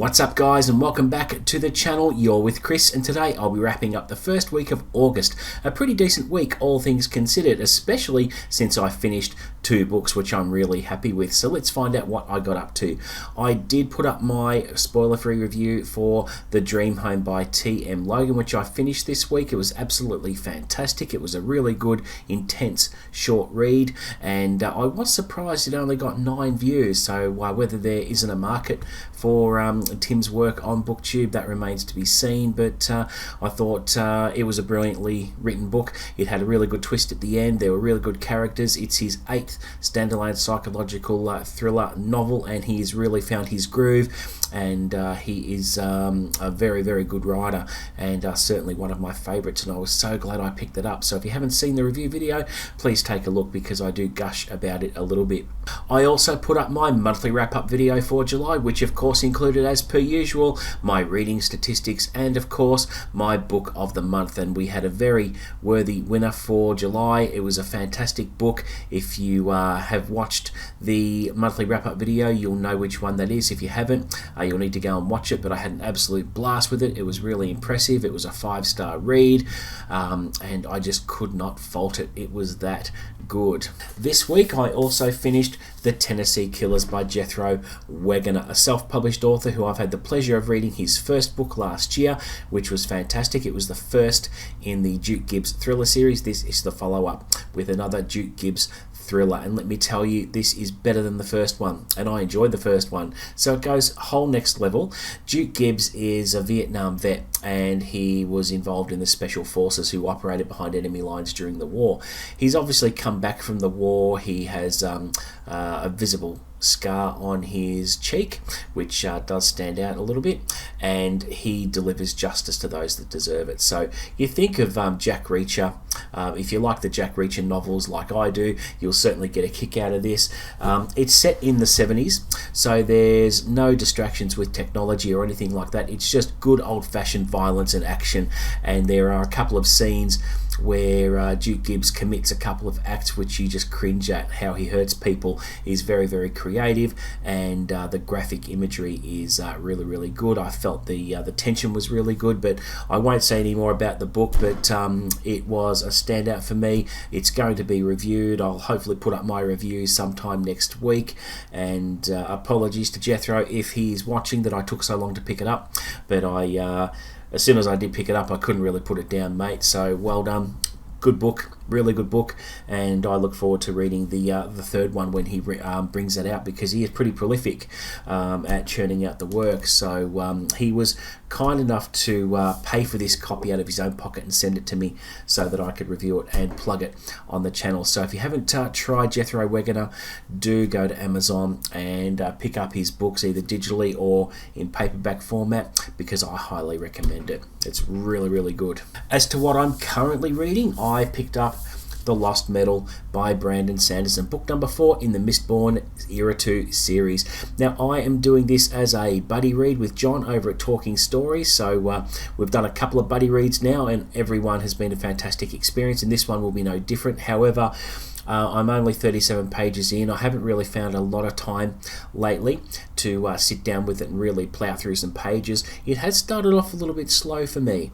What's up guys, and welcome back to the channel. You're with Chris, and today I'll be wrapping up the first week of August. A pretty decent week, all things considered, especially since I finished 2 books which I'm really happy with. So let's find out what I got up to. I did put up my spoiler-free review for The Dream Home by T.M. Logan, which I finished this week. It was absolutely fantastic. It was a really good, intense, short read, and I was surprised it only got 9 views. So whether there isn't a market for Tim's work on BookTube, that remains to be seen, but I thought it was a brilliantly written book. It had a really good twist at the end. There were really good characters. It's his 8th standalone psychological thriller novel, and he has really found his groove, and he is a very, very good writer, and certainly one of my favourites, and I was so glad I picked it up. So if you haven't seen the review video, please take a look, because I do gush about it a little bit. I also put up my monthly wrap-up video for July, which of course included, as per usual, my reading statistics and of course my book of the month, and we had a very worthy winner for July. It was a fantastic book. If you have watched the monthly wrap-up video, you'll know which one that is. If you haven't, you'll need to go and watch it, but I had an absolute blast with it. It was really impressive. It was a 5-star read, and I just could not fault it. It was that good. This week I also finished The Tennessee Killers by Jethro Wegener, a self-published author who I've had the pleasure of reading his first book last year, which was fantastic. It was the first in the Duke Gibbs thriller series. This is the follow-up with another Duke Gibbs thriller, and let me tell you, this is better than the first one, and I enjoyed the first one. So it goes whole next level. Duke Gibbs is a Vietnam vet, and he was involved in the special forces who operated behind enemy lines during the war. He's obviously come back from the war. He has a visible scar on his cheek, which does stand out a little bit, and he delivers justice to those that deserve it. So you think of Jack Reacher. If you like the Jack Reacher novels like I do, you'll certainly get a kick out of this. It's set in the 70s, so there's no distractions with technology or anything like that. It's just good old-fashioned violence and action, and there are a couple of scenes where Duke Gibbs commits a couple of acts which you just cringe at. How he hurts people is very, very creative, and the graphic imagery is really, really good. I felt the tension was really good, but I won't say any more about the book, but it was a standout for me. It's going to be reviewed. I'll hopefully put up my review sometime next week, and apologies to Jethro if he's watching that I took so long to pick it up, but as soon as I did pick it up, I couldn't really put it down, mate. So well done. Good book, really good book, and I look forward to reading the third one when he brings that out, because he is pretty prolific at churning out the work. So he was kind enough to pay for this copy out of his own pocket and send it to me so that I could review it and plug it on the channel. So if you haven't tried Jethro Wegener, do go to Amazon and pick up his books either digitally or in paperback format, because I highly recommend it. It's really, really good. As to what I'm currently reading, I picked up The Lost Medal by Brandon Sanderson, book number 4 in the Mistborn Era 2 series. Now, I am doing this as a buddy read with John over at Talking Stories, so we've done a couple of buddy reads now, and everyone has been a fantastic experience, and this one will be no different. However, I'm only 37 pages in. I haven't really found a lot of time lately to sit down with it and really plough through some pages. It has started off a little bit slow for me,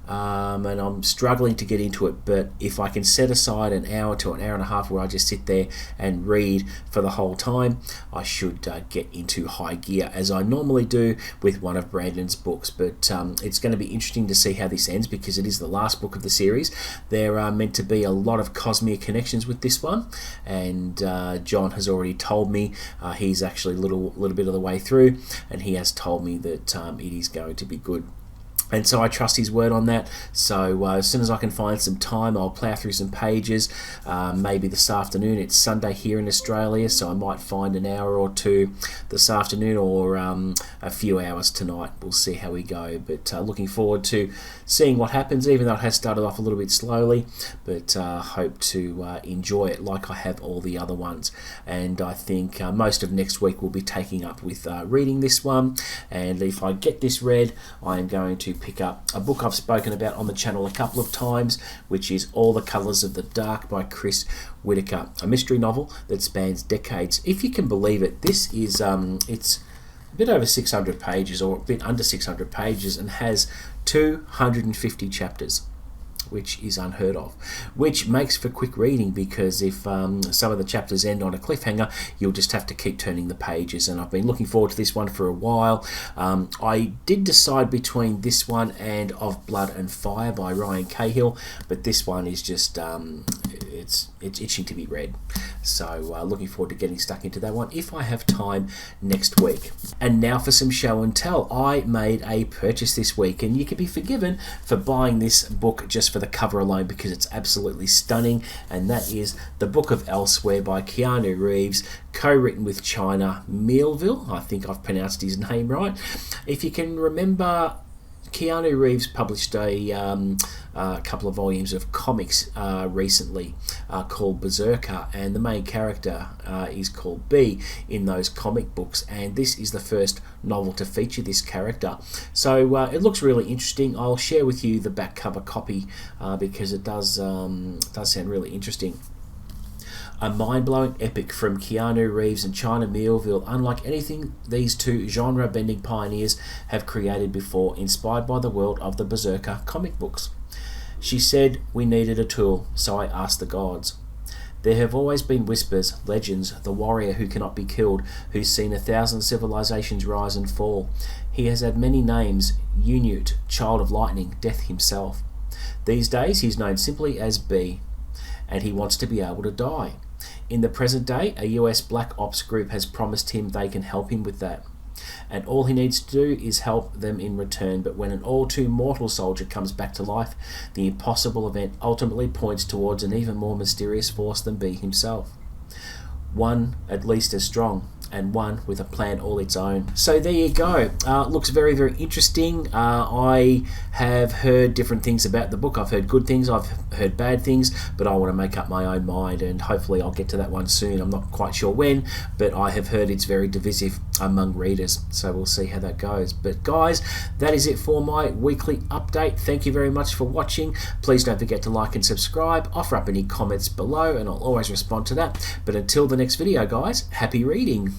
and I'm struggling to get into it, but if I can set aside an hour to an hour and a half where I just sit there and read for the whole time, I should get into high gear, as I normally do with one of Brandon's books. But it's going to be interesting to see how this ends, because it is the last book of the series. There are meant to be a lot of Cosmere connections with this one, and John has already told me he's actually a little bit of the way through, and he has told me that it is going to be good. And so I trust his word on that. So as soon as I can find some time, I'll plough through some pages, maybe this afternoon. It's Sunday here in Australia, so I might find an hour or two this afternoon, or a few hours tonight. We'll see how we go. But looking forward to seeing what happens, even though it has started off a little bit slowly. But hope to enjoy it like I have all the other ones. And I think most of next week we'll be taking up with reading this one. And if I get this read, I am going to pick up a book I've spoken about on the channel a couple of times, which is All the Colours of the Dark by Whitaker, a mystery novel that spans decades. If you can believe it, this is it's a bit over 600 pages, or a bit under 600 pages, and has 250 chapters, which is unheard of, which makes for quick reading, because if some of the chapters end on a cliffhanger, you'll just have to keep turning the pages. And I've been looking forward to this one for a while. I did decide between this one and Of Blood and Fire by Ryan Cahill, but this one is just it's itching to be read. So looking forward to getting stuck into that one if I have time next week. And now for some show and tell. I made a purchase this week, and you can be forgiven for buying this book just for the cover alone, because it's absolutely stunning, and that is The Book of Elsewhere by Keanu Reeves, co-written with China Millville. I think I've pronounced his name right. If you can remember, Keanu Reeves published a couple of volumes of comics recently called Berserker, and the main character is called B in those comic books, and this is the first novel to feature this character. So it looks really interesting. I'll share with you the back cover copy because it does sound really interesting. A mind-blowing epic from Keanu Reeves and China Millville, unlike anything these two genre-bending pioneers have created before, inspired by the world of the Berserker comic books. She said, "We needed a tool, so I asked the gods." There have always been whispers, legends, the warrior who cannot be killed, who's seen 1,000 civilizations rise and fall. He has had many names: Unute, Child of Lightning, Death himself. These days he's known simply as B, and he wants to be able to die. In the present day, a US Black Ops group has promised him they can help him with that. And all he needs to do is help them in return. But when an all-too-mortal soldier comes back to life, the impossible event ultimately points towards an even more mysterious force than B himself. One at least as strong, and one with a plan all its own. So there you go. Looks very, very interesting. I have heard different things about the book. I've heard good things, I've heard bad things, but I want to make up my own mind, and hopefully I'll get to that one soon. I'm not quite sure when, but I have heard it's very divisive among readers, so we'll see how that goes. But guys, that is it for my weekly update. Thank you very much for watching. Please don't forget to like and subscribe. Offer up any comments below, and I'll always respond to that. But until the next video, guys, happy reading.